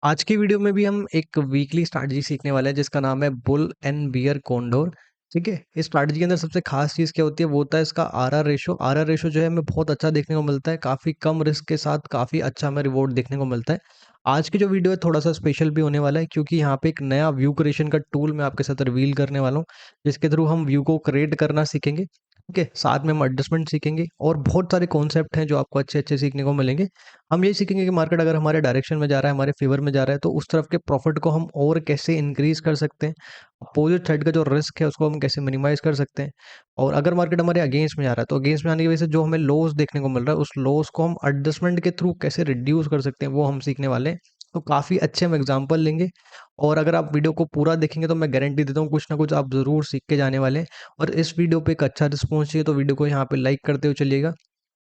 आज की वीडियो में भी हम एक वीकली स्ट्रैटेजी सीखने वाले हैं जिसका नाम है बुल एंड बियर कॉन्डोर। ठीक है, इस स्ट्रैटेजी के अंदर सबसे खास चीज़ क्या होती है वो होता है इसका आरआर रेशो जो है हमें बहुत अच्छा देखने को मिलता है, काफ़ी कम रिस्क के साथ काफ़ी अच्छा हमें रिवॉर्ड देखने को मिलता है। आज की जो वीडियो है थोड़ा सा स्पेशल भी होने वाला है क्योंकि यहाँ पे एक नया व्यू क्रिएशन का टूल मैं आपके साथ रिवील करने वाला हूँ, जिसके थ्रू हम व्यू को क्रिएट करना सीखेंगे। ठीक है, साथ में हम एडजस्टमेंट सीखेंगे और बहुत सारे कॉन्सेप्ट हैं जो आपको अच्छे अच्छे सीखने को मिलेंगे। हम ये सीखेंगे कि मार्केट अगर हमारे डायरेक्शन में जा रहा है, हमारे फेवर में जा रहा है, तो उस तरफ के प्रॉफिट को हम और कैसे इंक्रीज कर सकते हैं। अपोजिट साइड का जो रिस्क है उसको हम कैसे मिनिमाइज कर सकते हैं। और अगर मार्केट हमारे अगेंस्ट में जा रहा है तो अगेंस्ट में आने की वजह से जो हमें लॉस देखने को मिल रहा है उस लॉस को हम एडजस्टमेंट के थ्रू कैसे रिड्यूस कर सकते हैं वो हम सीखने वाले हैं। तो काफ़ी अच्छे हम एग्जाम्पल लेंगे और अगर आप वीडियो को पूरा देखेंगे तो मैं गारंटी देता हूँ कुछ ना कुछ आप ज़रूर सीख के जाने वाले हैं। और इस वीडियो पे एक अच्छा रिस्पॉन्स चाहिए तो वीडियो को यहाँ पे लाइक करते हुए चलिएगा।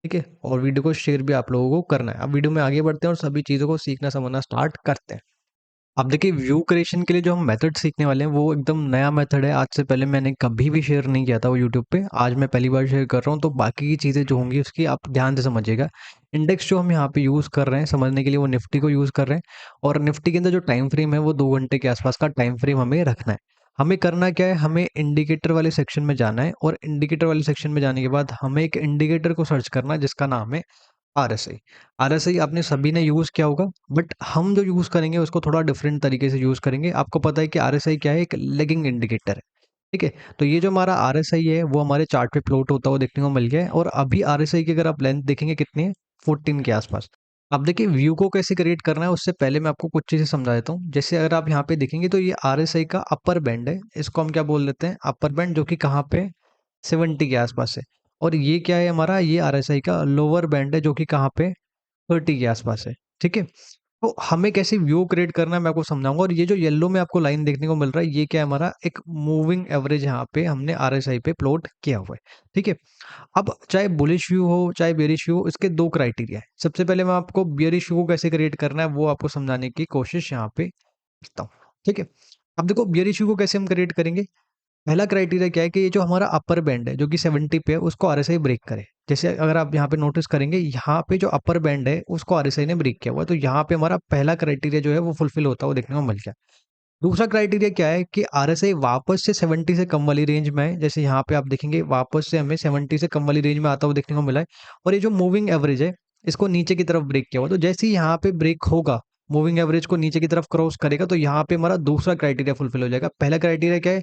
ठीक है, और वीडियो को शेयर भी आप लोगों को करना है। अब वीडियो में आगे बढ़ते हैं और सभी चीज़ों को सीखना समझना स्टार्ट करते हैं। अब देखिए, व्यू क्रिएशन के लिए जो हम मेथड सीखने वाले हैं वो एकदम नया मेथड है। आज से पहले मैंने कभी भी शेयर नहीं किया था वो यूट्यूब पे। आज मैं पहली बार शेयर कर रहा हूँ, तो बाकी की चीज़ें जो होंगी उसकी आप ध्यान से समझिएगा। इंडेक्स जो हम यहाँ पे यूज़ कर रहे हैं समझने के लिए वो निफ्टी को यूज़ कर रहे हैं। और निफ्टी के अंदर जो टाइम फ्रेम है वो 2 घंटे के आसपास का टाइम फ्रेम हमें रखना है। हमें करना क्या है, हमें इंडिकेटर वाले सेक्शन में जाना है और इंडिकेटर वाले सेक्शन में जाने के बाद हमें एक इंडिकेटर को सर्च करना है जिसका नाम है आरएसआई। आरएसआई आपने सभी ने यूज़ किया होगा, बट हम जो यूज़ करेंगे उसको थोड़ा डिफरेंट तरीके से यूज़ करेंगे। आपको पता है कि आरएसआई क्या है, एक लैगिंग इंडिकेटर है। ठीक है, तो ये जो हमारा आरएसआई है वो हमारे चार्ट पे प्लॉट होता हुआ देखने को मिल गया है और अभी आरएसआई की अगर आप लेंथ देखेंगे कितनी है, 14 के आसपास। अब देखिए, व्यू को कैसे क्रिएट करना है उससे पहले मैं आपको कुछ चीज़ें समझा देता हूँ। जैसे अगर आप यहाँ पे देखेंगे तो ये आरएसआई का अपर बैंड है, इसको हम क्या बोल देते हैं, अपर बैंड, जो कि कहाँ पे 70 के आसपास है। और ये क्या है हमारा, ये आरएसआई का लोअर बैंड है जो कि कहाँ पे 30 के आसपास है। ठीक है, तो हमें कैसे व्यू क्रिएट करना है मैं आपको समझाऊंगा। और ये जो येलो में आपको लाइन देखने को मिल रहा है ये क्या है, हमारा एक मूविंग एवरेज यहाँ पे हमने आरएसआई पे प्लॉट किया हुआ है। ठीक है, अब चाहे बुलिश व्यू हो चाहे बेरिश व्यू हो, इसके दो क्राइटेरिया है। सबसे पहले मैं आपको बेरिश व्यू को कैसे क्रिएट करना है वो आपको समझाने की कोशिश यहाँ पे करता हूँ। ठीक है, अब देखो बेरिश व्यू को कैसे हम क्रिएट करेंगे। पहला क्राइटेरिया क्या है कि ये जो हमारा अपर बैंड है जो कि 70 पे है उसको आरएसआई ब्रेक करे। जैसे अगर आप यहाँ पे नोटिस करेंगे, यहाँ पे जो अपर बैंड है उसको आरएसआई ने ब्रेक किया हुआ है, तो यहाँ पे हमारा पहला क्राइटेरिया जो है वो फुलफिल होता हुआ देखने को मिल गया। दूसरा क्राइटेरिया क्या है कि आरएसआई वापस से 70 से कम वाली रेंज में है। जैसे यहाँ पे आप देखेंगे वापस से हमें 70 से कम वाली रेंज में आता हुआ देखने को मिला है। और ये जो मूविंग एवरेज है इसको नीचे की तरफ ब्रेक किया हुआ, तो जैसे ही यहाँ पे ब्रेक होगा, मूविंग एवरेज को नीचे की तरफ क्रॉस करेगा, तो यहाँ पे हमारा दूसरा क्राइटेरिया फुलफिल हो जाएगा। पहला क्राइटेरिया क्या है,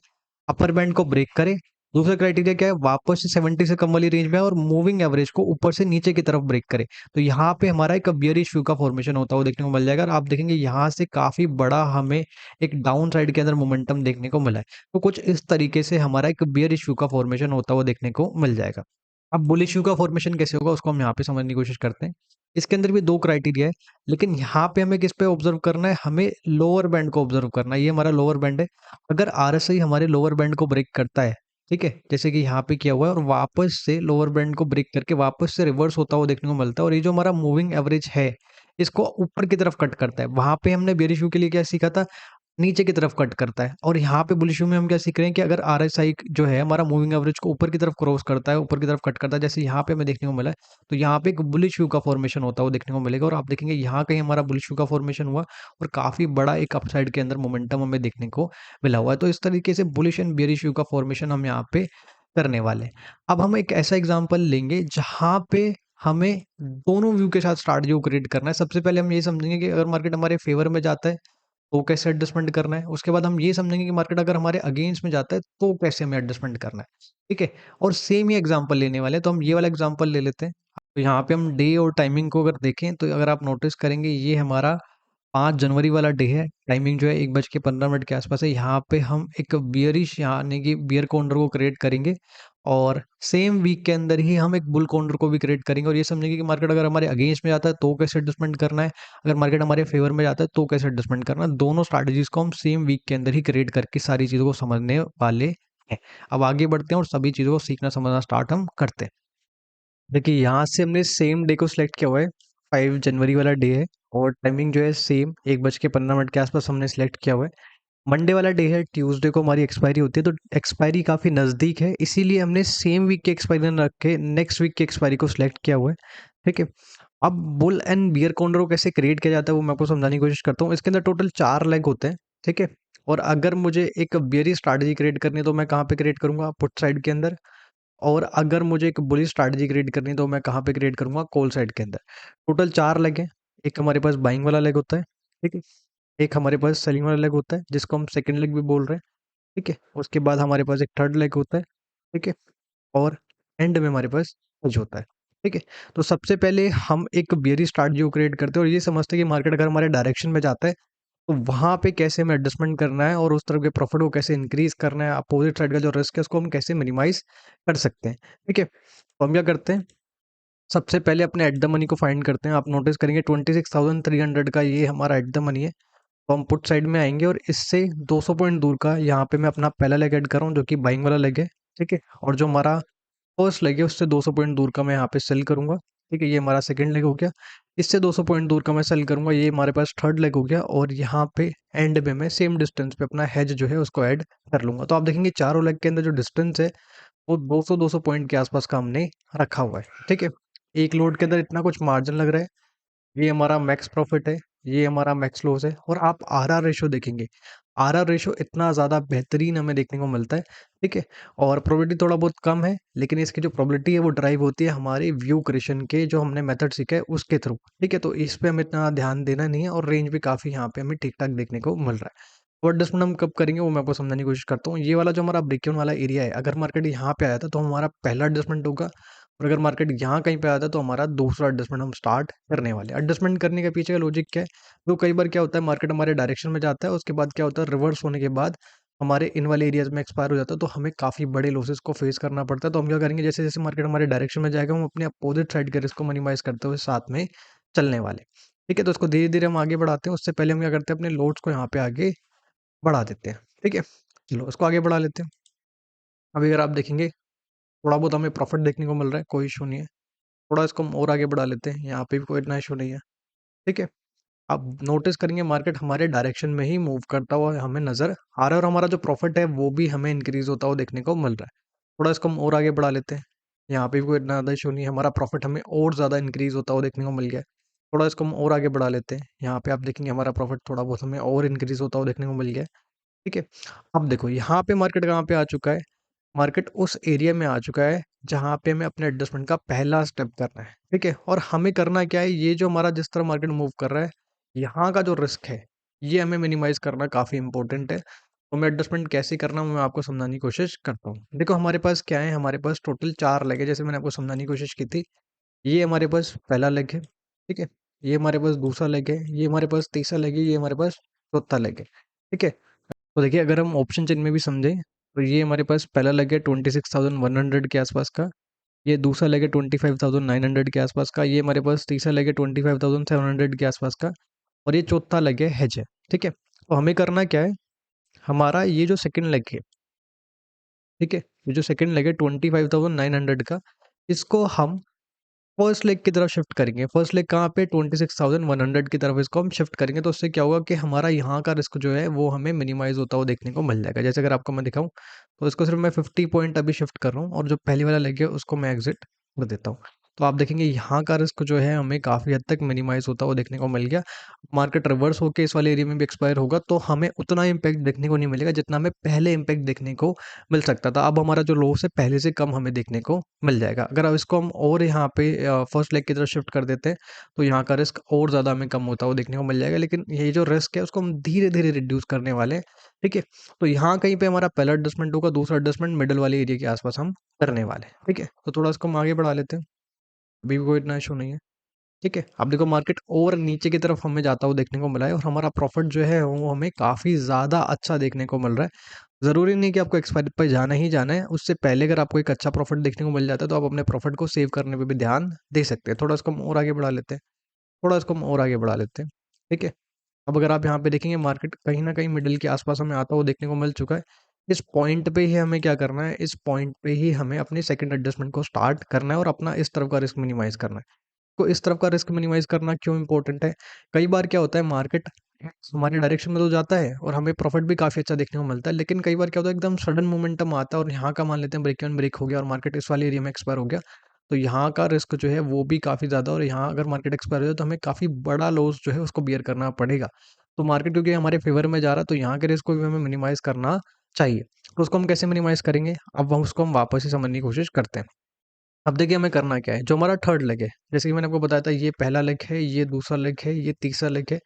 अपर बैंड को ब्रेक करे। दूसरा क्राइटेरिया क्या है, वापस से 70 से कम वाली रेंज में है और मूविंग एवरेज को ऊपर से नीचे की तरफ ब्रेक करे। तो यहाँ पे हमारा एक बियरिश व्यू का फॉर्मेशन होता हुआ देखने को मिल जाएगा और आप देखेंगे यहाँ से काफी बड़ा हमें एक डाउन साइड के अंदर मोमेंटम देखने को मिला है। तो कुछ इस तरीके से हमारा एक बियर इश्यू का फॉर्मेशन होता हुआ देखने को मिल जाएगा। अब बुल इश्यू का फॉर्मेशन कैसे होगा उसको हम यहाँ पे समझने की कोशिश करते हैं। इसके अंदर भी दो क्राइटेरिया है, लेकिन यहाँ पे हमें किस पे ऑब्जर्व करना है, हमें लोअर बैंड को ऑब्जर्व करना है। ये हमारा लोअर बैंड है। अगर आरएसआई हमारे लोअर बैंड को ब्रेक करता है, ठीक है, जैसे कि यहाँ पे किया हुआ है, और वापस से लोअर बैंड को ब्रेक करके वापस से रिवर्स होता हुआ देखने को मिलता है, और ये जो हमारा मूविंग एवरेज है इसको ऊपर की तरफ कट करता है। वहां पे हमने बेयर इश्यू के लिए क्या सीखा था, नीचे की तरफ कट करता है। और यहाँ पे बुलिश व्यू में हम क्या सीख रहे हैं कि अगर आरएसआई जो है हमारा मूविंग एवरेज को ऊपर की तरफ क्रॉस करता है, ऊपर की तरफ कट करता है, जैसे यहाँ पे हमें देखने को मिला है, तो यहाँ पे एक बुलिश व्यू का फॉर्मेशन होता हुआ देखने को मिलेगा। और आप देखेंगे यहाँ कहीं हमारा बुलिश व्यू का फॉर्मेशन हुआ और काफी बड़ा एक अपसाइड के अंदर मोमेंटम हमें देखने को मिला हुआ है। तो इस तरीके से बुलिश एंड बेयरिश व्यू का फॉर्मेशन हम यहाँ पे करने वाले हैं। अब हम एक ऐसा एग्जाम्पल लेंगे जहाँ पे हमें दोनों व्यू के साथ स्ट्रैटेजी जो क्रिएट करना है। सबसे पहले हम ये समझेंगे कि अगर मार्केट हमारे फेवर में जाता है तो कैसे एडजस्टमेंट करना है। उसके बाद हम ये समझेंगे कि मार्केट अगर हमारे अगेंस्ट में जाता है तो कैसे हमें एडजस्टमेंट करना है। ठीक है, और सेम ही एग्जांपल लेने वाले हैं, तो हम ये वाला एग्जांपल ले लेते हैं। तो यहाँ पे हम डे और टाइमिंग को अगर देखें तो अगर आप नोटिस करेंगे ये हमारा 5 जनवरी वाला डे है। टाइमिंग जो है 1:15 के आसपास है। यहाँ पे हम एक बियरिश यानी कि बियर कॉर्नर को क्रिएट करेंगे और सेम वीक के अंदर ही हम एक बुल कॉर्नर को भी क्रिएट करेंगे। और ये समझेंगे कि मार्केट अगर हमारे अगेंस्ट में जाता है तो कैसे एडजस्टमेंट करना है, अगर मार्केट हमारे फेवर में जाता है तो कैसे एडजस्टमेंट करना है। दोनों स्ट्रैटेजीज को हम सेम वीक के अंदर ही क्रिएट करके सारी चीज़ों को समझने वाले हैं। अब आगे बढ़ते हैं और सभी चीज़ों को सीखना समझना स्टार्ट हम करते हैं। देखिए, यहाँ से हमने सेम डे को सिलेक्ट किया हुआ है, 5 जनवरी वाला डे है। और टाइमिंग जो है सेम 1:15 के आसपास हमने सिलेक्ट किया हुआ है। मंडे वाला डे है, ट्यूसडे को हमारी एक्सपायरी होती है, तो एक्सपायरी काफ़ी नज़दीक है, इसीलिए हमने सेम वीक की एक्सपायरी न रख के नेक्स्ट वीक की एक्सपायरी को सिलेक्ट किया हुआ है। ठीक है, अब बुल एंड बियर कॉर्नर को कैसे क्रिएट किया जाता है वो मैं आपको समझाने की कोशिश करता हूँ। इसके अंदर टोटल 4 लेग होते हैं, ठीक है? और अगर मुझे एक बियरी स्ट्रैटेजी क्रिएट करनी है तो मैं कहाँ पे क्रिएट करूँगा? पुट साइड के अंदर। और अगर मुझे एक बुलिश स्ट्रैटेजी क्रिएट करनी है तो मैं कहाँ पे क्रिएट करूँगा? कॉल साइड के अंदर। टोटल 4 लेग हैं। एक हमारे पास बाइंग वाला लेग होता है, ठीक है? एक हमारे पास सेलिंग वाला लेग होता है जिसको हम सेकंड लेग भी बोल रहे हैं, ठीक है? उसके बाद हमारे पास एक थर्ड लेग होता है, ठीक है? और एंड में हमारे पास हेज होता है, ठीक है? तो सबसे पहले हम एक बियरी स्ट्रैटेजी को क्रिएट करते हैं और ये समझते हैं कि मार्केट अगर हमारे डायरेक्शन में जाता है तो वहाँ पे कैसे हमें एडजस्टमेंट करना है और उस तरफ के प्रॉफिट को कैसे इंक्रीज करना है, अपोजिट साइड का जो रिस्क है उसको हम कैसे मिनिमाइज कर सकते हैं, ठीक है? तो हम क्या करते हैं, सबसे पहले अपने एट द मनी को फाइंड करते हैं। आप नोटिस करेंगे 26,300 का ये हमारा एट द मनी है। तो हम पुट साइड में आएंगे और इससे 200 पॉइंट दूर का यहाँ पे मैं अपना पहला लेग ऐड कर रहा हूँ जो कि बाइंग वाला लेग है, ठीक है? और जो हमारा फर्स्ट लेग है उससे 200 पॉइंट दूर का मैं यहाँ पे सेल करूंगा, ठीक है? ये हमारा सेकंड लेग हो गया। इससे 200 पॉइंट दूर का मैं सेल करूंगा, ये हमारे पास थर्ड लेग हो गया। और यहाँ पे एंड में मैं सेम डिस्टेंस पे अपना हेज जो है उसको ऐड कर लूंगा। तो आप देखेंगे चारों लेग के अंदर जो डिस्टेंस है वो 200 पॉइंट के आसपास का हमने रखा हुआ है, ठीक है? एक लोड के अंदर इतना कुछ मार्जिन लग रहा है। ये हमारा मैक्स प्रॉफिट है, ये हमारा मैक्स लॉस है। और आप आरआर रेशो देखेंगे, आरआर रेशो इतना ज़्यादा बेहतरीन हमें देखने को मिलता है, ठीक है? और प्रोबेबिलिटी थोड़ा बहुत कम है, लेकिन इसकी जो प्रोबेबिलिटी है वो ड्राइव होती है हमारे व्यू क्रिएशन के जो हमने मेथड सीखा है उसके थ्रू, ठीक है? तो इस पे हमें इतना ध्यान देना नहीं है और रेंज भी काफ़ी यहाँ पे हमें ठीक ठाक देखने को मिल रहा है। और एडजस्टमेंट हम कब करेंगे वो मैं आपको समझाने की कोशिश करता हूँ। ये वाला जो हमारा ब्रेक इवन वाला एरिया है, अगर मार्केट यहाँ पे आया था तो हमारा पहला एडजस्टमेंट होगा। और अगर मार्केट यहाँ कहीं पे आता है तो हमारा दूसरा एडजस्टमेंट हम स्टार्ट करने वाले हैं। एडजस्टमेंट करने के पीछे का लॉजिक क्या है? तो कई बार क्या होता है, मार्केट हमारे डायरेक्शन में जाता है, उसके बाद क्या होता है, रिवर्स होने के बाद हमारे इन वाले एरियाज में एक्सपायर हो जाता है तो हमें काफ़ी बड़े लॉसेस को फेस करना पड़ता है। तो हम क्या करेंगे, जैसे जैसे मार्केट हमारे डायरेक्शन में जाएगा हम अपने अपोजिट साइड के रिस्क को मिनिमाइज करते हुए साथ में चलने वाले, ठीक है? तो उसको धीरे धीरे हम आगे बढ़ाते हैं। उससे पहले हम क्या करते हैं, अपने लोड्स को यहाँ पे आगे बढ़ा देते हैं, ठीक है? चलो उसको आगे बढ़ा लेते हैं। अभी अगर आप देखेंगे थोड़ा बहुत हमें प्रॉफिट देखने को मिल रहा है, कोई इशू नहीं है। थोड़ा इसको हम और आगे बढ़ा लेते हैं, यहाँ पे भी कोई इतना इशू नहीं है, ठीक है? आप नोटिस करेंगे मार्केट हमारे डायरेक्शन में ही मूव करता हुआ हमें नजर आ रहा है और हमारा जो प्रॉफिट है वो भी हमें इंक्रीज होता हुआ देखने को मिल रहा है। थोड़ा इसको हम और आगे बढ़ा लेते हैं, यहाँ पे भी कोई इतना ज़्यादा इशू नहीं है, हमारा प्रॉफिट हमें और ज़्यादा इंक्रीज होता हुआ देखने को मिल गया है। थोड़ा इसको हम और आगे बढ़ा लेते हैं, यहाँ पे आप देखेंगे हमारा प्रॉफिट थोड़ा बहुत हमें और इंक्रीज होता हुआ देखने को मिल गया है, ठीक है? अब देखो यहाँ पे मार्केट कहाँ पे आ चुका है, मार्केट उस एरिया में आ चुका है जहाँ पे हमें अपने एडजस्टमेंट का पहला स्टेप करना है, ठीक है? और हमें करना क्या है, ये जो हमारा जिस तरह मार्केट मूव कर रहा है, यहाँ का जो रिस्क है ये हमें मिनिमाइज करना काफ़ी इंपॉर्टेंट है। तो मैं एडजस्टमेंट कैसे करना मैं आपको समझाने की कोशिश करता हूँ। देखो हमारे पास क्या है, हमारे पास टोटल 4 लेग है जैसे मैंने आपको समझाने की कोशिश की थी। ये हमारे पास पहला लेग है, ठीक है? ये हमारे पास दूसरा लेग है, ये हमारे पास तीसरा लेग है, ये हमारे पास चौथा लेग है, ठीक है? तो देखिए अगर हम ऑप्शन चेन में भी समझें तो ये हमारे पास पहला लग है 26,100 के आसपास का, ये दूसरा लग है 25,900 के आसपास का, ये हमारे पास तीसरा लग है 25,700 के आसपास का, और ये चौथा लग है हेज है, ठीक है? तो हमें करना क्या है, हमारा ये जो सेकंड लेग है, ठीक है, ये जो सेकंड लेग है 25,900 का, इसको हम फर्स्ट लेग की तरफ शिफ्ट करेंगे। फर्स्ट लेग कहाँ पे, 26,100 की तरफ इसको हम शिफ्ट करेंगे। तो उससे क्या होगा कि हमारा यहाँ का रिस्क जो है वो हमें मिनिमाइज होता हुआ देखने को मिल जाएगा। जैसे अगर आपको मैं दिखाऊं तो इसको सिर्फ मैं 50 पॉइंट अभी शिफ्ट कर रहा हूँ और जो पहली वाला लेग है उसको मैं एग्जिट कर देता हूँ। तो आप देखेंगे यहाँ का रिस्क जो है हमें काफ़ी हद तक मिनिमाइज होता हुआ देखने को मिल गया। मार्केट रिवर्स होकर इस वाले एरिया में भी एक्सपायर होगा तो हमें उतना इम्पैक्ट देखने को नहीं मिलेगा जितना हमें पहले इम्पैक्ट देखने को मिल सकता था। अब हमारा जो लॉस है पहले से कम हमें देखने को मिल जाएगा। अगर अब इसको हम और यहाँ पे फर्स्ट लेग की तरफ शिफ्ट कर देते हैं तो यहाँ का रिस्क और ज़्यादा हमें कम होता हुआ देखने को मिल जाएगा। लेकिन ये जो रिस्क है उसको हम धीरे धीरे रिड्यूस करने वाले हैं, ठीक है? तो यहाँ कहीं पे हमारा पहला एडजस्टमेंट होगा, दूसरा एडजस्टमेंट मिडल वाले एरिया के आसपास हम करने वाले हैं, ठीक है? तो थोड़ा इसको हम आगे बढ़ा लेते हैं, अभी भी कोई इतना इशू नहीं है, ठीक है? अब देखो मार्केट और नीचे की तरफ हमें जाता हुआ देखने को मिला है और हमारा प्रॉफिट जो है वो हमें काफ़ी ज़्यादा अच्छा देखने को मिल रहा है। ज़रूरी नहीं कि आपको एक्सपायरी पे जाना ही जाना है, उससे पहले अगर आपको एक अच्छा प्रॉफिट देखने को मिल जाता है तो आप अपने प्रॉफिट को सेव करने पे भी ध्यान दे सकते हैं। थोड़ा इसको हम और आगे बढ़ा लेते हैं, थोड़ा इसको हम और आगे बढ़ा लेते हैं, ठीक है? अब अगर आप यहाँ पे देखेंगे मार्केट कहीं न कहीं मिडल के आस-पास हमें आता हुआ देखने को मिल चुका है। इस पॉइंट पे ही हमें क्या करना है, इस पॉइंट पे ही हमें अपनी सेकंड एडजस्टमेंट को स्टार्ट करना है और अपना इस तरफ का रिस्क मिनिमाइज़ करना है। तो इस तरफ का रिस्क मिनिमाइज़ करना क्यों इम्पोर्टेंट है? कई बार क्या होता है, मार्केट हमारे डायरेक्शन में तो जाता है और हमें प्रॉफिट भी काफ़ी अच्छा देखने को मिलता है, लेकिन कई बार क्या होता है एकदम सडन मोमेंटम आता है और यहाँ का मान लेते हैं ब्रेक इवन ब्रेक हो गया और मार्केट इस वाले एरिया में एक्सपायर हो गया। तो यहाँ का रिस्क जो है वो भी काफ़ी ज़्यादा, और यहाँ अगर मार्केट एक्सपायर हो जाए तो हमें काफ़ी बड़ा लॉस जो है उसको बियर करना पड़ेगा। तो मार्केट क्योंकि हमारे फ़ेवर में जा रहा है, तो यहाँ के रिस्क को भी हमें मिनिमाइज़ करना चाहिए। तो उसको हम कैसे मिनिमाइज़ करेंगे? अब हम उसको वापस से समझने की कोशिश करते हैं। अब देखिए हमें करना क्या है, जो हमारा थर्ड लेग है, जैसे कि मैंने आपको बताया था, ये पहला लेग है, ये दूसरा लेग है, ये तीसरा लेग है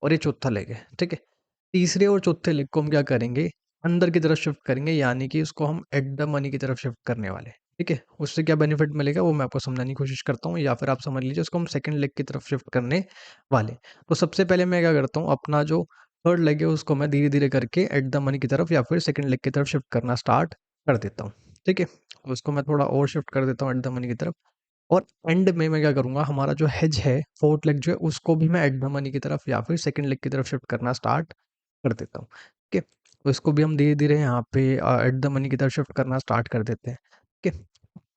और ये चौथा लेग है, ठीक है? तीसरे और चौथे लेग को हम क्या करेंगे, अंदर की तरफ शिफ्ट करेंगे, यानी कि उसको हम एट द मनी की तरफ शिफ्ट करने वाले हैं, ठीक है? उससे क्या बेनिफिट मिलेगा वो मैं आपको समझाने की कोशिश करता हूँ, या फिर आप समझ लीजिए उसको हम सेकंड लेग की तरफ शिफ्ट करने वाले हैं। तो सबसे पहले मैं क्या करता हूँ, अपना जो थर्ड लेग है उसको मैं धीरे-धीरे करके एट द मनी की तरफ या फिर सेकंड लेग की तरफ शिफ्ट करना स्टार्ट कर देता हूँ, ठीक है? तो उसको मैं थोड़ा और शिफ्ट कर देता हूँ एट द मनी की तरफ, और एंड में मैं क्या करूँगा, हमारा जो हेज है, फोर्थ लेग जो है उसको भी मैं एट द मनी की तरफ या फिर सेकंड लेग की तरफ शिफ्ट करना स्टार्ट कर देता हूँ, ठीक है? तो इसको भी हम धीरे-धीरे यहाँ पे एट द मनी की तरफ शिफ्ट करना स्टार्ट कर देते हैं, ठीक है?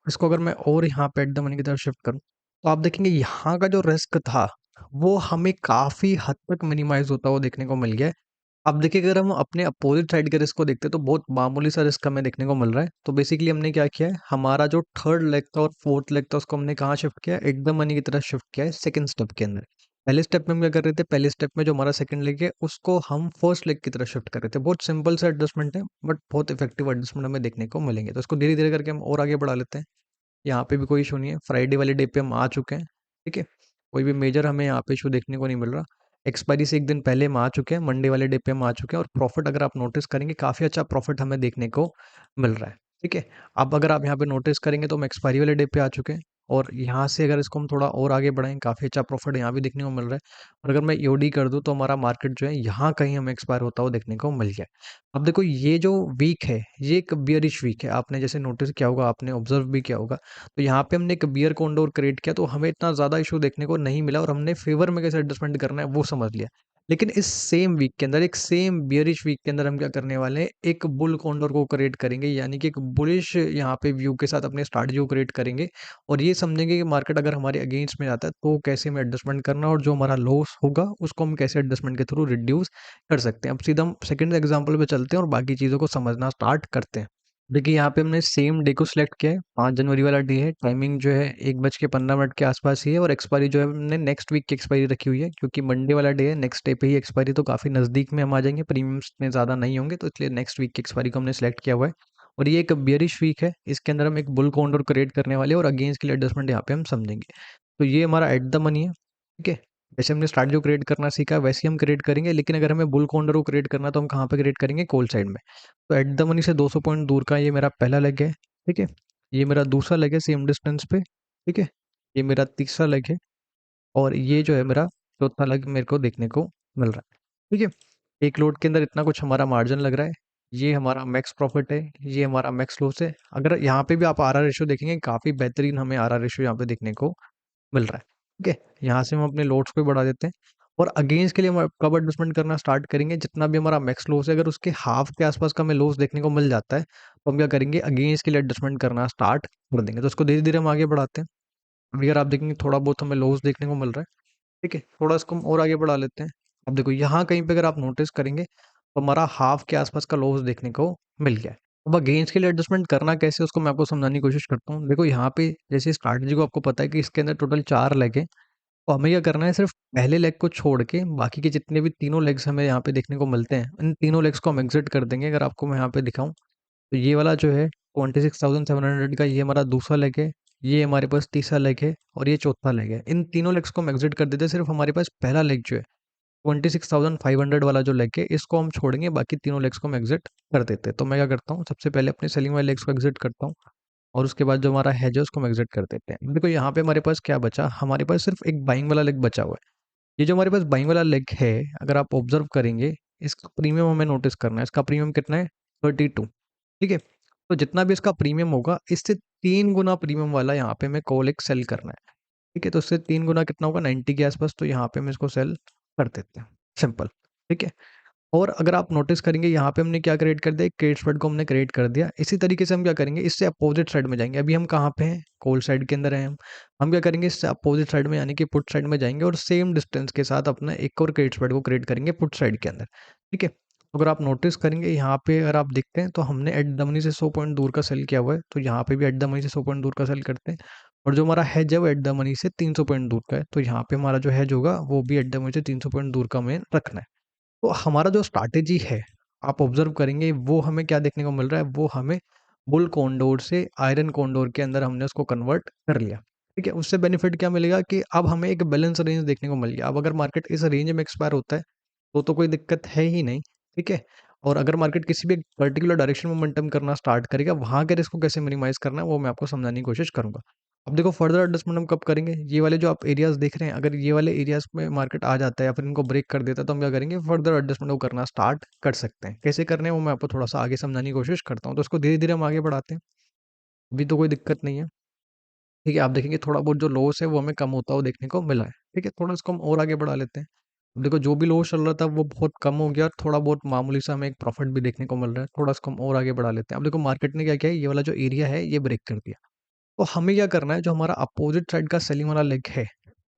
इसको अगर मैं और यहाँ पे एट द मनी की तरफ शिफ्ट करूँ, तो आप देखेंगे यहाँ का जो रिस्क था, वो हमें काफ़ी हद तक मिनिमाइज़ होता हुआ देखने को मिल गया है। अब देखिए अगर हम अपने अपोज़िट साइड के रिस्क को देखते हैं तो बहुत मामूली सा रिस्क हमें देखने को मिल रहा है। तो बेसिकली हमने क्या किया है, हमारा जो थर्ड लेग था और फोर्थ लेग था उसको हमने कहाँ शिफ्ट किया है, एट द मनी की तरफ शिफ्ट किया है सेकंड स्टेप के अंदर। पहले स्टेप में हम क्या कर रहे थे, पहले स्टेप में जो हमारा सेकंड लेग है उसको हम फर्स्ट लेग की तरफ शिफ्ट कर रहे थे। बहुत सिंपल सा एडजस्टमेंट है, बट बहुत इफेक्टिव एडजस्टमेंट हमें देखने को मिलेंगे। तो इसको धीरे-धीरे करके हम और आगे बढ़ा लेते हैं। यहाँ पे भी कोई इशू नहीं है, फ्राइडे वाले डे पे हम आ चुके हैं, ठीक है? कोई भी मेजर हमें यहाँ पे इशू देखने को नहीं मिल रहा। एक्सपायरी से 1 दिन पहले हम आ चुके हैं, मंडे वाले डे पे हम आ चुके हैं, और प्रॉफ़िट अगर आप नोटिस करेंगे काफ़ी अच्छा प्रॉफ़िट हमें देखने को मिल रहा है, ठीक है? अब अगर आप यहाँ पे नोटिस करेंगे तो हम एक्सपायरी वाले डे पे आ चुके हैं, और यहाँ से अगर इसको हम थोड़ा और आगे बढ़ाएँ, काफ़ी अच्छा प्रॉफ़िट यहाँ भी देखने को मिल रहा है, और अगर मैं ईओडी कर दूँ तो हमारा मार्केट जो है यहाँ कहीं हमें एक्सपायर होता हुआ देखने को मिल गया है। अब देखो ये जो वीक है, ये एक बियरिश वीक है, आपने जैसे नोटिस किया होगा, आपने ऑब्ज़र्व भी किया होगा। तो यहाँ पे हमने एक बियर कॉन्डोर क्रिएट किया तो हमें इतना ज़्यादा इशू देखने को नहीं मिला, और हमने फेवर में कैसे एडजस्टमेंट करना है वो समझ लिया। लेकिन इस सेम वीक के अंदर, एक सेम बियरिश वीक के अंदर हम क्या करने वाले हैं, एक बुल कॉन्डोर को क्रिएट करेंगे, यानी कि एक बुलिश यहाँ पे व्यू के साथ अपने स्ट्रैटेजी को क्रिएट करेंगे, और ये समझेंगे कि मार्केट अगर हमारे अगेंस्ट में जाता है तो कैसे हमें एडजस्टमेंट करना, और जो हमारा लॉस होगा उसको हम कैसे एडजस्टमेंट के थ्रू रिड्यूस कर सकते हैं। अब सीधा हम सेकंड एग्जांपल पे चलते हैं और बाकी चीज़ों को समझना स्टार्ट करते हैं। देखिए यहाँ पे हमने सेम डे को सिलेक्ट किया है, 5 जनवरी वाला डे है, टाइमिंग जो है 1:15 के आसपास ही है, और एक्सपायरी जो है हमने नेक्स्ट वीक की एक्सपायरी रखी हुई है, क्योंकि मंडे वाला डे है, नेक्स्ट डे पे ही एक्सपायरी, तो काफ़ी नज़दीक में हम आ जाएंगे, प्रीमियम्स में ज़्यादा नहीं होंगे, तो इसलिए नेक्स्ट वीक की एक्सपायरी को हमने सेलेक्ट किया हुआ है। और ये एक बियरिश वीक है, इसके अंदर हम एक बुल कॉन्डोर क्रिएट करने वाले हैं, और अगेंस्ट के लिए एडजस्टमेंट यहाँ पे हम समझेंगे। तो ये हमारा एट द मनी है, ठीक है? जैसे हमने स्ट्रैटेजी को क्रिएट करना सीखा वैसे ही हम क्रिएट करेंगे, लेकिन अगर हमें बुल कॉन्डोर को क्रिएट करना है तो हम कहाँ पे क्रिएट करेंगे, कॉल साइड में। तो एट द मनी से 200 पॉइंट दूर का ये मेरा पहला लेग है, ठीक है? ये मेरा दूसरा लेग है सेम डिस्टेंस पे, ठीक है? ये मेरा तीसरा लेग है, और ये जो है मेरा चौथा लेग मेरे को देखने को मिल रहा है, ठीक है? एक लोड के अंदर इतना कुछ हमारा मार्जिन लग रहा है, ये हमारा मैक्स प्रॉफिट है, ये हमारा मैक्स लॉस है। अगर यहाँ पे भी आप आरआर रेशियो देखेंगे, काफ़ी बेहतरीन हमें आरआर रेशियो यहाँ पे देखने को मिल रहा है, ठीक है? यहाँ से हम अपने लोड्स को बढ़ा देते हैं, और अगेंस्ट के लिए हम कब एडजस्टमेंट करना स्टार्ट करेंगे, जितना भी हमारा मैक्स लॉस है अगर उसके हाफ के आसपास का हमें लॉस देखने को मिल जाता है, तो हम क्या करेंगे, अगेंस्ट के लिए एडजस्टमेंट करना स्टार्ट कर देंगे। तो उसको धीरे-धीरे हम आगे बढ़ाते हैं। अभी अगर आप देखेंगे थोड़ा बहुत हमें लॉस देखने को मिल रहा है, ठीक है? थोड़ा इसको हम और आगे बढ़ा लेते हैं। अब देखो यहाँ कहीं पे अगर आप नोटिस करेंगे, तो हमारा हाफ के आसपास का लॉस देखने को मिल गया है। अब अगेंस्ट के लिए एडजस्टमेंट करना कैसे है उसको मैं आपको समझाने की कोशिश करता हूँ। देखो यहाँ पे जैसे स्ट्रैटेजी को आपको पता है कि इसके अंदर टोटल 4 लेग हैं। तो हमें क्या करना है, सिर्फ पहले लेग को छोड़ के बाकी के जितने भी तीनों लेग्स हमें यहाँ पे देखने को मिलते हैं, इन तीनों लेग्स को हम एग्जिट कर देंगे। अगर आपको मैं यहाँ पे दिखाऊं तो ये वाला जो है 26,700 का, ये हमारा दूसरा लेग है, ये हमारे पास तीसरा लेग है, और ये चौथा लेग है। इन तीनों लेग्स को हम एग्जिट कर देते हैं, सिर्फ हमारे पास पहला लेग जो है 26,500 वाला जो लेग है इसको हम छोड़ेंगे, बाकी तीनों लेग्स को हम एग्जिट कर देते हैं। तो मैं क्या करता हूँ, सबसे पहले अपने सेलिंग वाले लेग्स को एग्जिट करता हूँ, और उसके बाद जो हमारा हेज है उसको हम एग्जिट कर देते हैं। देखो यहाँ पे हमारे पास क्या बचा, हमारे पास सिर्फ एक बाइंग वाला लेग बचा हुआ है। ये जो हमारे पास बाइंग वाला लेग है, अगर आप ऑब्जर्व करेंगे, इसका प्रीमियम हमें नोटिस करना है। इसका प्रीमियम कितना है, 32, ठीक है? तो जितना भी इसका प्रीमियम होगा, इससे 3 गुना प्रीमियम वाला यहाँ पे हमें कॉल एक सेल करना है, ठीक है? तो इससे 3 गुना कितना होगा, 90 के आसपास, तो यहाँ पे हम इसको सेल कर देते हैं, सिंपल, ठीक है? और अगर आप नोटिस करेंगे यहाँ पे हमने क्या क्रिएट कर दिया, एक क्रेडिट स्प्रेड को हमने क्रिएट कर दिया। इसी तरीके से हम क्या करेंगे, इससे अपोजिट साइड में जाएंगे। अभी हम कहाँ पे हैं, कॉल साइड के अंदर हैं हम क्या करेंगे, इससे अपोजिट साइड में यानी कि पुट साइड में जाएंगे, और सेम डिस्टेंस के साथ अपना एक और क्रेडिट स्प्रेड को क्रिएट करेंगे पुट साइड के अंदर, ठीक है? अगर आप नोटिस करेंगे यहाँ पे, अगर आप देखते हैं तो हमने एट द मनी से 100 पॉइंट दूर का सेल किया हुआ है, तो यहाँ पे भी एट द मनी से 100 पॉइंट दूर का सेल करते हैं, और जो हमारा हेज है वो एट द मनी से 300 पॉइंट दूर का है, तो यहाँ पे हमारा जो हेज होगा वो भी एट द मनी से 300 पॉइंट दूर का हमें रखना है। तो हमारा जो स्ट्रैटेजी है, आप ऑब्जर्व करेंगे वो हमें क्या देखने को मिल रहा है, वो हमें बुल कॉन्डोर से आयरन कॉन्डोर के अंदर हमने उसको कन्वर्ट कर लिया। ठीक है, उससे बेनिफिट क्या मिलेगा कि अब हमें एक बैलेंस रेंज देखने को मिल गया। अब अगर मार्केट इस रेंज में एक्सपायर होता है तो कोई दिक्कत है ही नहीं। ठीक है, और अगर मार्केट किसी भी एक पर्टिकुलर डायरेक्शन में मोमेंटम करना स्टार्ट करेगा, वहां के रिस्क को कैसे मिनिमाइज करना है वो मैं आपको समझाने की कोशिश करूंगा। अब देखो फर्दर एडजस्टमेंट हम कब करेंगे, ये वाले जो आप एरियाज देख रहे हैं, अगर ये वाले एरियाज में मार्केट आ जाता है या फिर इनको ब्रेक कर देता है तो हम क्या करेंगे, फर्दर एडजस्टमेंट को करना स्टार्ट कर सकते हैं। कैसे करने हैं वो मैं आपको थोड़ा सा आगे समझाने की कोशिश करता हूँ, तो उसको धीरे धीरे हम आगे बढ़ाते हैं। अभी तो कोई दिक्कत नहीं है। ठीक है, आप देखेंगे थोड़ा बहुत जो लॉस है वो हमें कम होता हुआ देखने को मिला है। ठीक है, थोड़ा इसको हम और आगे बढ़ा लेते हैं। अब देखो जो भी लॉस चल रहा था वो बहुत कम हो गया और थोड़ा बहुत मामूली सा हमें एक प्रॉफिट भी देखने को मिल रहा है। थोड़ा इसको हम और आगे बढ़ा लेते हैं। अब देखो मार्केट ने क्या किया है, ये वाला जो एरिया है ये ब्रेक कर दिया। तो हमें क्या करना है, जो हमारा अपोजिट साइड का सेलिंग वाला लेग है,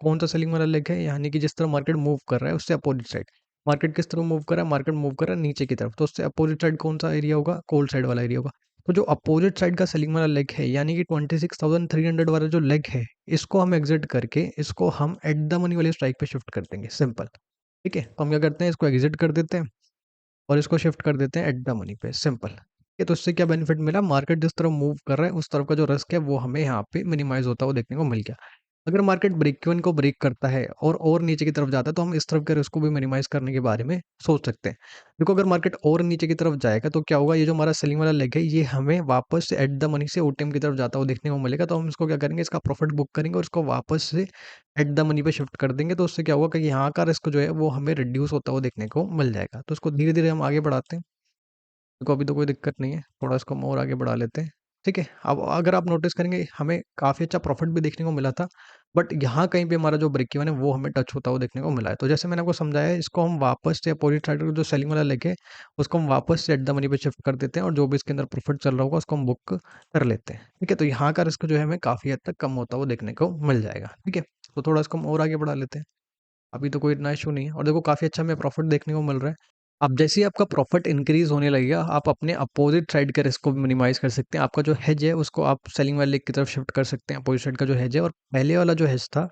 कौन सा सेलिंग वाला लेग है, यानी कि जिस तरह मार्केट मूव कर रहा है उससे अपोजिट साइड। मार्केट किस तरह मूव कर रहा है, मार्केट मूव कर रहा है नीचे की तरफ, तो उससे अपोजिट साइड कौन सा एरिया होगा, कोल्ड साइड वाला एरिया होगा। तो जो अपोजिट साइड का सेलिंग वाला लेग है, यानी कि 26,300 वाला जो लेग है, इसको हम एग्जिट करके इसको हम एट द मनी वाली स्ट्राइक पे शिफ्ट कर देंगे, सिंपल। ठीक है, तो हम क्या करते हैं, इसको एग्जिट कर देते हैं और इसको शिफ्ट कर देते हैं एट द मनी पे, सिंपल। ये तो इससे क्या बेनिफिट मिला, मार्केट जिस तरफ मूव कर रहा है उस तरफ का जो रिस्क है वो हमें यहाँ पे मिनिमाइज होता हुआ देखने को मिल गया। अगर मार्केट ब्रेक इवन को ब्रेक करता है और नीचे की तरफ जाता है तो हम इस तरफ के रिस्क को भी मिनिमाइज करने के बारे में सोच सकते हैं। देखो अगर मार्केट और नीचे की तरफ जाएगा तो क्या होगा, ये जो हमारा सेलिंग वाला लेग है ये हमें वापस से एट द मनी से ओटीएम की तरफ जाता हुआ देखने को मिलेगा। तो हम इसको क्या करेंगे, इसका प्रॉफिट बुक करेंगे और इसको वापस से एट द मनी पे शिफ्ट कर देंगे। तो उससे क्या होगा कि यहाँ का रिस्क जो है वो हमें रिड्यूस होता हुआ देखने को मिल जाएगा। तो इसको धीरे धीरे हम आगे बढ़ाते हैं। देखो अभी तो कोई दिक्कत नहीं है, थोड़ा इसको हम और आगे बढ़ा लेते हैं। ठीक है, अब अगर आप नोटिस करेंगे हमें काफ़ी अच्छा प्रॉफिट भी देखने को मिला था, बट यहाँ कहीं पे हमारा जो ब्रेक इवन है वो हमें टच होता हुआ देखने को मिला है। तो जैसे मैंने आपको समझाया है, इसको हम वापस से अपोजिट साइड का जो सेलिंग वाला लेके उसको हम वापस से एट द मनी पे शिफ्ट कर देते हैं और जो भी इसके अंदर प्रॉफिट चल रहा होगा उसको हम बुक कर लेते हैं। ठीक है, तो यहाँ का रिस्क जो है हमें काफ़ी हद तक कम होता हुआ देखने को मिल जाएगा। ठीक है, तो थोड़ा इसको हम और आगे बढ़ा लेते हैं। अभी तो कोई इतना इशू नहीं है और देखो काफ़ी अच्छा हमें प्रॉफिट देखने को मिल रहा है। अब जैसे ही आपका प्रॉफिट इंक्रीज होने लगेगा, आप अपने अपोजिट साइड के रिस्क को भी मिनिमाइज कर सकते हैं। आपका जो हेज है उसको आप सेलिंग वाले लेग की तरफ शिफ्ट कर सकते हैं, अपोजिट साइड का जो हेज है। और पहले वाला जो हेज था,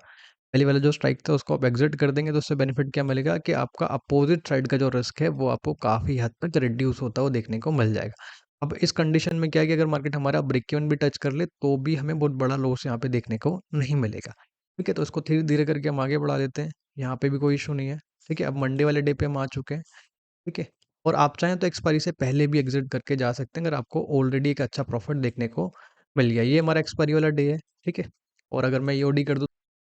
पहले वाला जो स्ट्राइक था उसको आप एग्जिट कर देंगे, तो उससे बेनिफिट क्या मिलेगा कि आपका अपोजिट साइड का जो रिस्क है वो आपको काफ़ी हद तक रिड्यूस होता हुआ देखने को मिल जाएगा। अब इस कंडीशन में क्या है कि अगर मार्केट हमारा ब्रेक इवन भी टच कर ले तो भी हमें बहुत बड़ा लॉस यहाँ पे देखने को नहीं मिलेगा। ठीक है, तो इसको धीरे धीरे करके हम आगे बढ़ा देते हैं। यहाँ पे भी कोई इशू नहीं है। ठीक है, अब मंडे वाले डे पे हम आ चुके हैं। ठीक है, और आप चाहें तो एक्सपायरी से पहले भी एग्जिट करके जा सकते हैं अगर आपको ऑलरेडी एक अच्छा प्रॉफिट देखने को मिल गया। ये हमारा एक्सपायरी वाला डे है। ठीक है, और अगर मैं ईओडी कर दूं,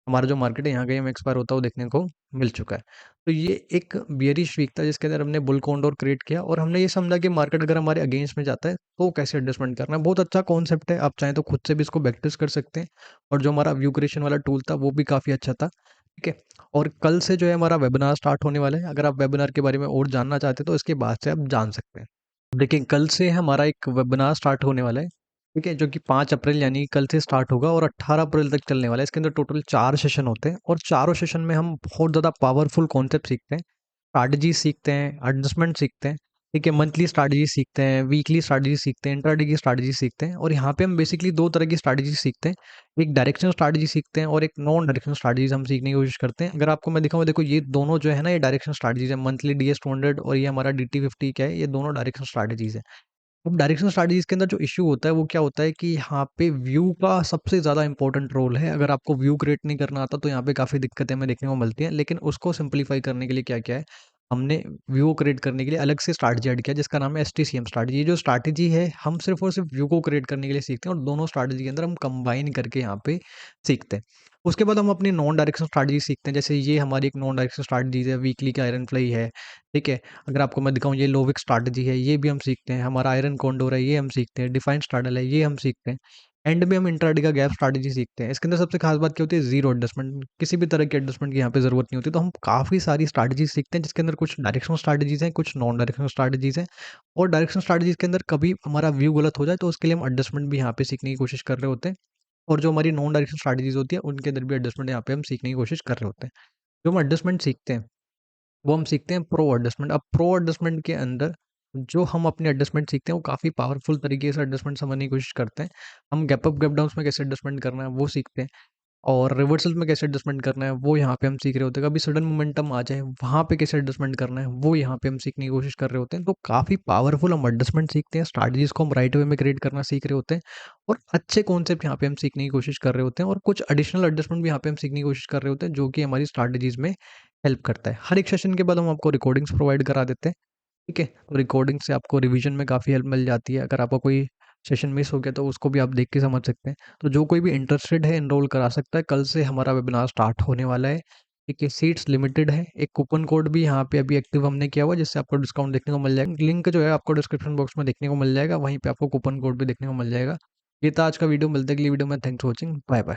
हमारा जो मार्केट है यहाँ का हमें एक्सपायर होता हुआ देखने को मिल चुका है। तो ये एक बियरिश वीक था जिसके अंदर हमने बुल कॉन्डोर क्रिएट किया और हमने ये समझा कि मार्केट अगर हमारे अगेंस्ट में जाता है तो कैसे एडजस्टमेंट करना है। बहुत अच्छा कॉन्सेप्ट है, आप चाहें तो खुद से भी इसको प्रैक्टिस कर सकते हैं। और जो हमारा व्यू क्रिएशन वाला टूल था वो भी काफ़ी अच्छा था। ठीक है, और कल से जो है हमारा वेबिनार स्टार्ट होने वाला है। अगर आप वेबिनार के बारे में और जानना चाहते हैं तो इसके बाद से आप जान सकते हैं। देखिए कल से हमारा एक वेबिनार स्टार्ट होने वाला है। ठीक है, जो कि 5 अप्रैल यानी कल से स्टार्ट होगा और 18 अप्रैल तक चलने वाला है। इसके अंदर टोटल 4 सेशन होते हैं और चारों सेशन में हम बहुत ज़्यादा पावरफुल कॉन्सेप्ट सीखते हैं, स्ट्रैटेजी सीखते हैं, एडजस्टमेंट सीखते हैं। ठीक है, मंथली स्ट्रैटेजी सीखते हैं, वीकली स्ट्रैटेजी सीखते हैं, इंट्राडे की स्ट्रैटेजी सीखते हैं। और यहाँ पे हम बेसिकली दो तरह की स्ट्रैटेजी सीखते हैं, एक डायरेक्शनल स्ट्रैटेजी सीखते हैं और एक नॉन डायरेक्शनल स्ट्रैटेजीज हम सीखने की कोशिश करते हैं। अगर आपको मैं दिखाऊँ, देखो ये दोनों जो है ना, ये डायरेक्शनल स्ट्रैटेजीज है। मंथली DS 200 और ये हमारा DT 50 क्या है, ये दोनों डायरेक्शनल स्ट्रैटेजीज है। अब डायरेक्शनल स्ट्रैटेजीज के अंदर जो इश्यू होता है वो क्या होता है कि यहाँ पे व्यू का सबसे ज़्यादा इंपॉर्टेंट रोल है। अगर आपको व्यू क्रिएट नहीं करना आता तो यहाँ पे काफ़ी दिक्कतें हमें देखने को मिलती हैं। लेकिन उसको सिंप्लीफाई करने के लिए क्या क्या है, हमने व्यू क्रिएट करने के लिए अलग से स्ट्रैटेजी ऐड किया जिसका नाम है STCM स्ट्रैटेजी। ये जो स्ट्रैटेजी है हम सिर्फ और सिर्फ व्यू को क्रिएट करने के लिए सीखते हैं और दोनों स्ट्रैटेजी के अंदर हम कंबाइन करके यहाँ पे सीखते हैं। उसके बाद हम अपनी नॉन डायरेक्शनल स्ट्रैटेजी सीखते हैं। जैसे ये हमारी एक नॉन डायरेक्शनल स्ट्रैटेजी है, वीकली का आयरन फ्लाई है। ठीक है, अगर आपको मैं दिखाऊँ, ये लोविक स्ट्रैटेजी है, ये भी हम सीखते हैं। हमारा आयरन कॉन्डोर है, ये हम सीखते हैं। डिफाइंड स्ट्रैडल है, ये हम सीखते हैं। एंड में हम इंट्राडे का गैप स्ट्रैटेजी सीखते हैं। इसके अंदर सबसे खास बात क्या होती है, जीरो एडजस्टमेंट, किसी भी तरह की एडजस्टमेंट की यहाँ पे जरूरत नहीं होती। तो हम काफ़ी सारी स्ट्रैटेजी सीखते हैं जिसके अंदर कुछ डायरेक्शनल स्ट्रैटेजीज हैं, कुछ नॉन डायरेक्शनल स्ट्रैटेजीज हैं। और डायरेक्शनल स्ट्रैटेजीज के अंदर कभी हमारा व्यू गलत हो जाए तो उसके लिए हम एडजस्टमेंट भी यहाँ पे सीखने की कोशिश कर रहे होते हैं। और जो हमारी नॉन डायरेक्शनल स्ट्रैटेजीज होती है उनके अंदर भी एडजस्टमेंट यहाँ पे हम सीखने की कोशिश कर रहे होते हैं। जो हम एडजस्टमेंट सीखते हैं वो हम सीखते हैं प्रो एडजस्टमेंट। अब प्रो एडजस्टमेंट के अंदर जो हम अपने एडजस्टमेंट सीखते हैं वो काफ़ी पावरफुल तरीके से एडजस्टमेंट समझने की कोशिश करते हैं। हम गैप अप गैप डाउन्स में कैसे एडजस्टमेंट करना है वो सीखते हैं, और रिवर्सल में कैसे एडजस्टमेंट करना है वो यहाँ पे हम सीख रहे होते हैं। कभी सडन मोमेंटम आ जाए वहाँ पे कैसे एडजस्टमेंट करना है वो यहाँ पे हम सीखने की कोशिश कर रहे होते हैं। तो काफ़ी पावरफुल हम एडजस्टमेंट सीखते हैं, स्ट्रैटेजीज को हम राइट वे में क्रिएट करना सीख रहे होते हैं, और अच्छे कॉन्सेप्ट यहाँ पे हम सीखने की कोशिश कर रहे होते हैं, और कुछ एडिशनल एडजस्टमेंट भी यहाँ पे हम सीखने की कोशिश कर रहे होते हैं जो कि हमारी स्ट्रैटेजीज में हेल्प करता है। हर एक सेशन के बाद हम आपको रिकॉर्डिंग्स प्रोवाइड करा देते हैं। ठीक है, तो रिकॉर्डिंग से आपको रिवीजन में काफ़ी हेल्प मिल जाती है। अगर आपका कोई सेशन मिस हो गया तो उसको भी आप देख के समझ सकते हैं। तो जो कोई भी इंटरेस्टेड है एनरोल करा सकता है। कल से हमारा वेबिनार स्टार्ट होने वाला है। ठीक है, सीट्स लिमिटेड है। एक कूपन कोड भी यहाँ पे अभी एक्टिव हमने किया हुआ है जिससे आपको डिस्काउंट देखने को मिल जाएगा। लिंक जो है आपको डिस्क्रिप्शन बॉक्स में देखने को मिल जाएगा, वहीं पे आपको कूपन कोड भी देखने को मिल जाएगा। ये था आज का वीडियो, मिलते हैं अगली वीडियो में। Thanks for watching, bye bye.